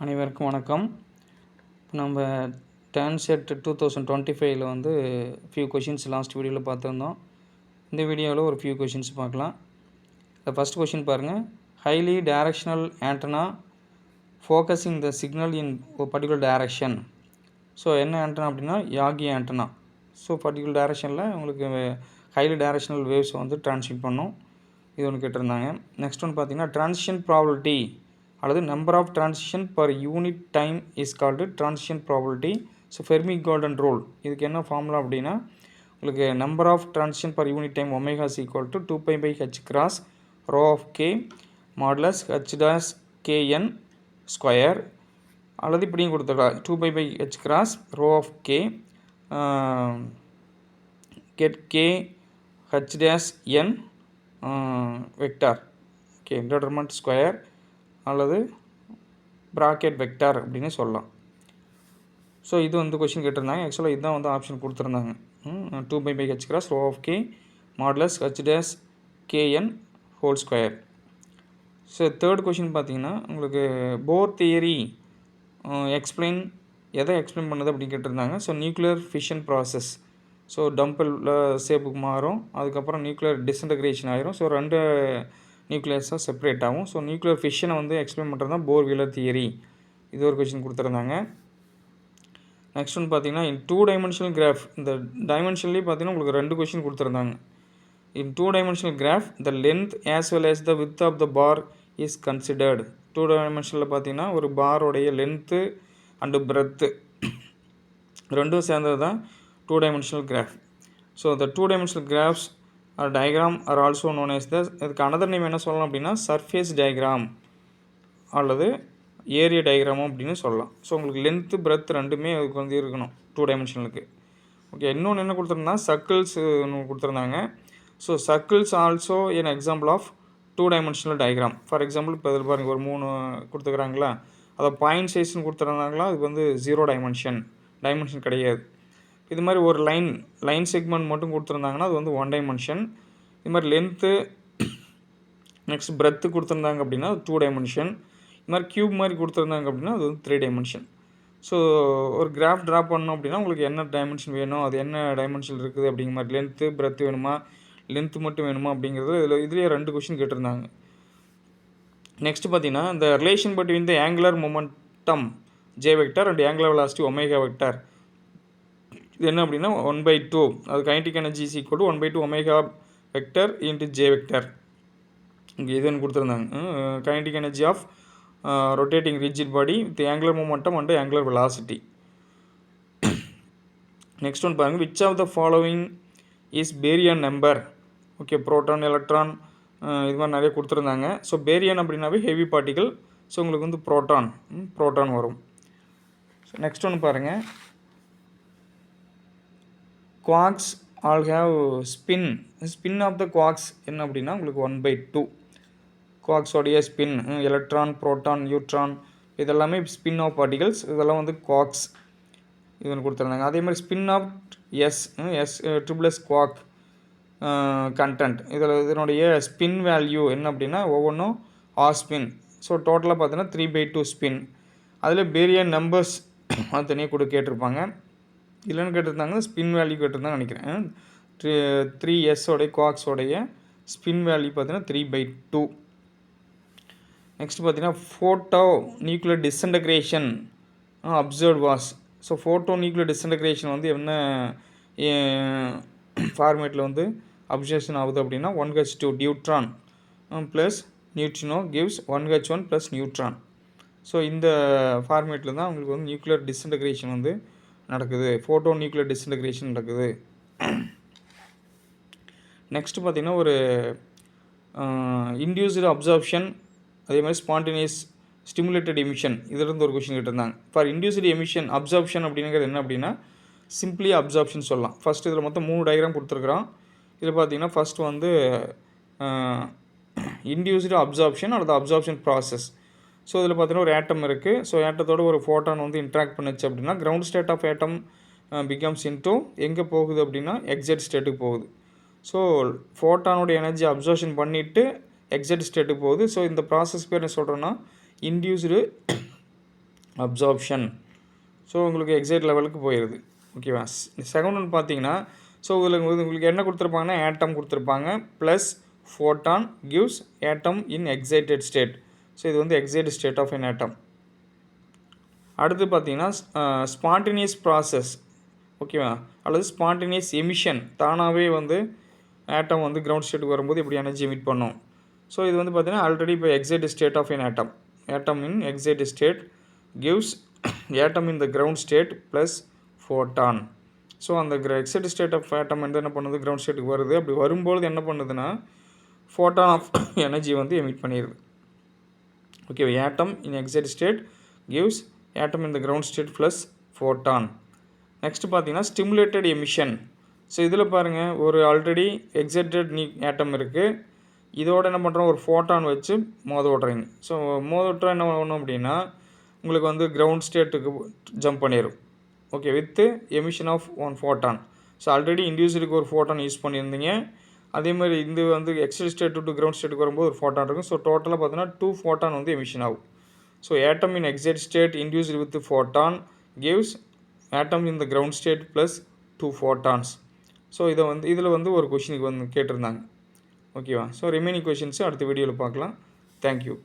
அனைவருக்கும் வணக்கம். நம்ம டான்செட் 2025ல் வந்து ஃபியூ கொஷின்ஸ் லாஸ்ட் வீடியோவில் பார்த்துருந்தோம். இந்த வீடியோவில் ஒரு ஃபியூ கொஷின்ஸ் பார்க்கலாம். ஃபஸ்ட் கொஷின் பாருங்கள். Highly directional antenna focusing the signal in particular direction. So என்ன ஆண்டனா அப்படின்னா யாகி ஆண்டனா. ஸோ பர்டிகுலர் டைரக்ஷனில் உங்களுக்கு ஹைலி டைரக்ஷனல் வேவ்ஸை வந்து ட்ரான்ஸ்மிட் பண்ணும். இது ஒன்று கேட்டிருந்தாங்க. நெக்ஸ்ட் ஒன்று பார்த்தீங்கன்னா ட்ரான்சிஷன் ப்ராபபிலிட்டி அல்லது number of transition per unit time is called transition probability. So Fermi golden rule இதுக்கு என்ன ஃபார்முலா அப்படின்னா உங்களுக்கு number of transition per unit time omega is equal to 2π/h cross rho of k modulus h dash kn square அல்லது இப்படியும் கொடுத்துருக்கலாம் 2π/h cross rho of k ket k h dash n vector okay determinant square அல்லது bracket vector அப்படின்னு சொல்லலாம். So இது வந்து question கேட்டிருந்தாங்க. ஆக்சுவலாக இதுதான் வந்து ஆப்ஷன் கொடுத்துருந்தாங்க. 2π/h cross rho of k modulus h dash kn whole square. So third question பார்த்தீங்கன்னா உங்களுக்கு போர் தியரி எக்ஸ்பிளைன் எதை எக்ஸ்பிளைன் பண்ணுது அப்படின்னு கேட்டிருந்தாங்க. So nuclear fission process. So dumbbell ஷேப்புக்கு மாறும், அதுக்கப்புறம் நியூக்ளியர் டிஸ்இன்டகிரேஷன் ஆகிரும். ஸோ ரெண்டு நியூக்ளியஸாக செப்பரேட் ஆகும். ஸோ நியூக்ளியர் ஃபிஷனை வந்து எக்ஸ்பிளைன் பண்ணுறது தான் போர் வீலர் தியரி. இது ஒரு கொஷின் கொடுத்துருந்தாங்க. நெக்ஸ்ட் ஒன்று பார்த்தீங்கன்னா இன் 2 டைமென்ஷனல் கிராஃப். இந்த டைமென்ஷன்லேயே பார்த்தீங்கன்னா உங்களுக்கு ரெண்டு கொஷின் கொடுத்துருந்தாங்க. In 2 dimensional graph the length as well as the width of the bar is considered. 2 டைமென்ஷனில் பார்த்தீங்கன்னா ஒரு பாரோடைய லென்த்து அண்டு பிரெத்து ரெண்டும் சேர்ந்தது தான் 2 dimensional graph. So the 2 dimensional graphs or diagram are also known as the இதுக்கு another name என்ன சொல்லலாம் அப்படின்னா சர்ஃபேஸ் டயக்ராம் அல்லது ஏரியா டயக்ராமும் அப்படின்னு சொல்லலாம். ஸோ உங்களுக்கு லென்த்து பிரெத் ரெண்டுமே அதுக்கு வந்து இருக்கணும் 2 டைமென்ஷனலுக்கு. ஓகே, இன்னொன்று என்ன கொடுத்துருந்தா சர்க்கிள்ஸ் ஒன்று கொடுத்துருந்தாங்க. So circles also an example of 2 dimensional diagram. For example இப்போ இதில் பாருங்கள் ஒரு 3 கொடுத்துக்கிறாங்களா, அதை பாயிண்ட் சைஸ்ன்னு கொடுத்துருந்தாங்களா, அது வந்து 0 டைமென்ஷன் கிடையாது. இது மாதிரி ஒரு லைன் செக்மெண்ட் மட்டும் கொடுத்துருந்தாங்கன்னா அது வந்து 1 டைமென்ஷன். இது மாதிரி லென்த்து நெக்ஸ்ட் பிரெத்து கொடுத்துருந்தாங்க அப்படின்னா அது 2 டைமென்ஷன். இது மாதிரி க்யூப் மாதிரி கொடுத்துருந்தாங்க அப்படின்னா அது வந்து 3 டைமென்ஷன். ஸோ ஒரு கிராஃப் ட்ரா பண்ணோம் அப்படின்னா உங்களுக்கு என்ன டைமென்ஷன் வேணும், அது என்ன டைமென்ஷன் இருக்குது அப்படிங்கிற மாதிரி லென்த்து பிரெத்து வேணுமா, லென்த்து மட்டும் வேணுமா அப்படிங்கிறது இதுலேயே 2 கொஷின் கேட்டிருந்தாங்க. நெக்ஸ்ட் பார்த்தீங்கன்னா இந்த relation between the angular momentum J vector and angular velocity omega vector இது என்ன அப்படின்னா 1/2. அது kinetic energy is equal to 1/2 omega vector into J vector. இங்கே இதுன்னு கொடுத்துருந்தாங்க. Kinetic energy of rotating rigid body with angular momentum and angular velocity. Next one பாருங்கள். Which of the following is baryon number. Okay, proton electron இது மாதிரி நிறைய கொடுத்துருந்தாங்க. So baryon அப்படின்னாவே heavy particle. So உங்களுக்கு வந்து ப்ரோட்டான் வரும். ஸோ நெக்ஸ்ட் ஒன்று பாருங்கள். quarks all have spin of the quarks என்ன அப்படின்னா உங்களுக்கு 1/2. quarks உடைய ஸ்பின் எலக்ட்ரான் புரோட்டான் நியூட்ரான் இதெல்லாமே ஸ்பின் ஆஃப் பார்ட்டிகல்ஸ். இதெல்லாம் வந்து quarks இதுன்னு கொடுத்துருந்தாங்க. அதே மாதிரி spin of triple S quark content இதனுடைய ஸ்பின் வேல்யூ என்ன அப்படின்னா ஒவ்வொன்றும் ஆர் ஸ்பின். ஸோ டோட்டலாக பார்த்தீங்கன்னா 3/2 ஸ்பின். அதில் பேரியன் நம்பர்ஸ் அது தனியாக கேட்டிருப்பாங்க. இல்லைன்னு கேட்டிருந்தாங்க ஸ்பின் வேல்யூ கேட்டிருந்தாங்க நினைக்கிறேன். 3s குவாக்ஸோடைய ஸ்பின் வேல்யூ பார்த்தீங்கன்னா 3/2. நெக்ஸ்ட் பார்த்தீங்கன்னா photo nuclear disintegration observe was. So photo nuclear disintegration வந்து என்ன ஃபார்மேட்டில் வந்து அப்சர்வேஷன் ஆகுது அப்படின்னா 1h2 deuteron plus neutrino gives 1h1 plus neutron. So இந்த ஃபார்மேட்டில் தான் உங்களுக்கு வந்து நியூக்ளியர் டிஸ்இன்டகிரேஷன் வந்து நடக்குது, ஃபோட்டோ நியூக்ளியர் டிஸ்இன்டகிரேஷன் நடக்குது. நெக்ஸ்ட் பார்த்திங்கன்னா ஒரு இன்டியூஸ்டு அப்சார்ப்ஷன் அதே மாதிரி ஸ்பான்டேனியஸ் ஸ்டிமுலேட்டட் எமிஷன் இதிலிருந்து ஒரு கொஷின் கேட்டிருந்தாங்க. ஃபார் இன்டியூஸ்டு எமிஷன் அப்சார்ப்ஷன் அப்படிங்கிறது என்ன அப்படின்னா சிம்பிளி அப்சார்ப்ஷன் சொல்லலாம். ஃபஸ்ட் இதில் மொத்தம் 3 டயக்ராம் கொடுத்துருக்குறோம். இதில் பார்த்தீங்கன்னா ஃபஸ்ட் வந்து இன்டியூஸ்டு அப்சார்ப்ஷன் அல்லது அப்சார்ப்ஷன் ப்ராசஸ். ஸோ இதில் பார்த்தீங்கன்னா ஒரு ஆட்டம் இருக்குது. ஸோ ஆட்டத்தோட ஒரு ஃபோட்டான் வந்து இன்ட்ராக்ட் பண்ணிச்சு அப்படின்னா ground state of atom becomes into எங்கே போகுது அப்படின்னா எக்ஸைட் ஸ்டேட்டுக்கு போகுது. ஸோ ஃபோட்டானோட எனர்ஜி அப்சர்வேஷன் பண்ணிவிட்டு எக்ஸைட் ஸ்டேட்டுக்கு போகுது. ஸோ இந்த ப்ராசஸ் பேர் என்ன சொல்கிறோன்னா இன்டியூஸ்டு அப்சார்ப்ஷன். ஸோ உங்களுக்கு எக்ஸைட் லெவலுக்கு போயிடுது. ஓகேவா? செகண்ட் ஒன் பார்த்தீங்கன்னா, ஸோ இதில் உங்களுக்கு என்ன கொடுத்துருப்பாங்கன்னா ஆட்டம் கொடுத்துருப்பாங்க plus photon gives atom in excited state. So இது வந்து excited state of an atom. அடுத்து பார்த்தீங்கன்னா ஸ்பான்டேனியஸ் ப்ராசஸ். ஓகேவா? அல்லது ஸ்பான்டேனியஸ் எமிஷன். தானாகவே வந்து ஆட்டம் வந்து கிரவுண்ட் ஸ்டேட்டுக்கு வரும்போது இப்படி எனர்ஜி எமிட் பண்ணும். ஸோ இது வந்து பார்த்தீங்கன்னா ஆல்ரெடி இப்போ excited state of an atom. Atom in excited state gives atom in the ground state plus photon. So அந்த எக்ஸைட்டட் ஸ்டேட் ஆஃப் ஆட்டம் வந்து என்ன பண்ணுது, கிரவுண்ட் ஸ்டேட்டுக்கு வருது. அப்படி வரும்போது என்ன பண்ணுதுன்னா ஃபோட்டான் ஆஃப் எனர்ஜி வந்து எமிட் பண்ணிடுது. Okay, atom in excited state gives atom in the ground state plus photon. Next பார்த்தீங்கன்னா ஸ்டிமுலேட்டட் எமிஷன். ஸோ இதில் பாருங்கள், ஒரு ஆல்ரெடி எக்ஸைட்டட் ஆட்டம் இருக்குது. இதோட என்ன பண்ணுறோம், ஒரு ஃபோட்டான் வச்சு மோத விட்றீங்க. ஸோ மோத விட்டா என்ன பண்ணணும் அப்படின்னா உங்களுக்கு வந்து கிரவுண்ட் ஸ்டேட்டுக்கு ஜம்ப் பண்ணிடும். Okay, with emission of one photon. So already இண்டிவிஜுவலுக்கு ஒரு ஃபோட்டான் யூஸ் பண்ணியிருந்தீங்க. அதே மாதிரி இந்த வந்து எக்ஸைட்டட் ஸ்டேட் டு கிரவுண்ட் ஸ்டேட்டுக்கு வரும்போது ஒரு ஃபோட்டான் இருக்கும். ஸோ டோட்டலாக பார்த்தீங்கன்னா 2 ஃபோட்டான் வந்து எமிஷன் ஆகும். So atom in excited state individual with photon gives atom in the ground state plus 2 photons. So இதில் வந்து ஒரு கொஷினுக்கு வந்து கேட்டிருந்தாங்க. ஓகேவா? ஸோ ரிமைனிங் கொஷின்ஸு அடுத்த வீடியோவில் பார்க்கலாம். தேங்க்யூ.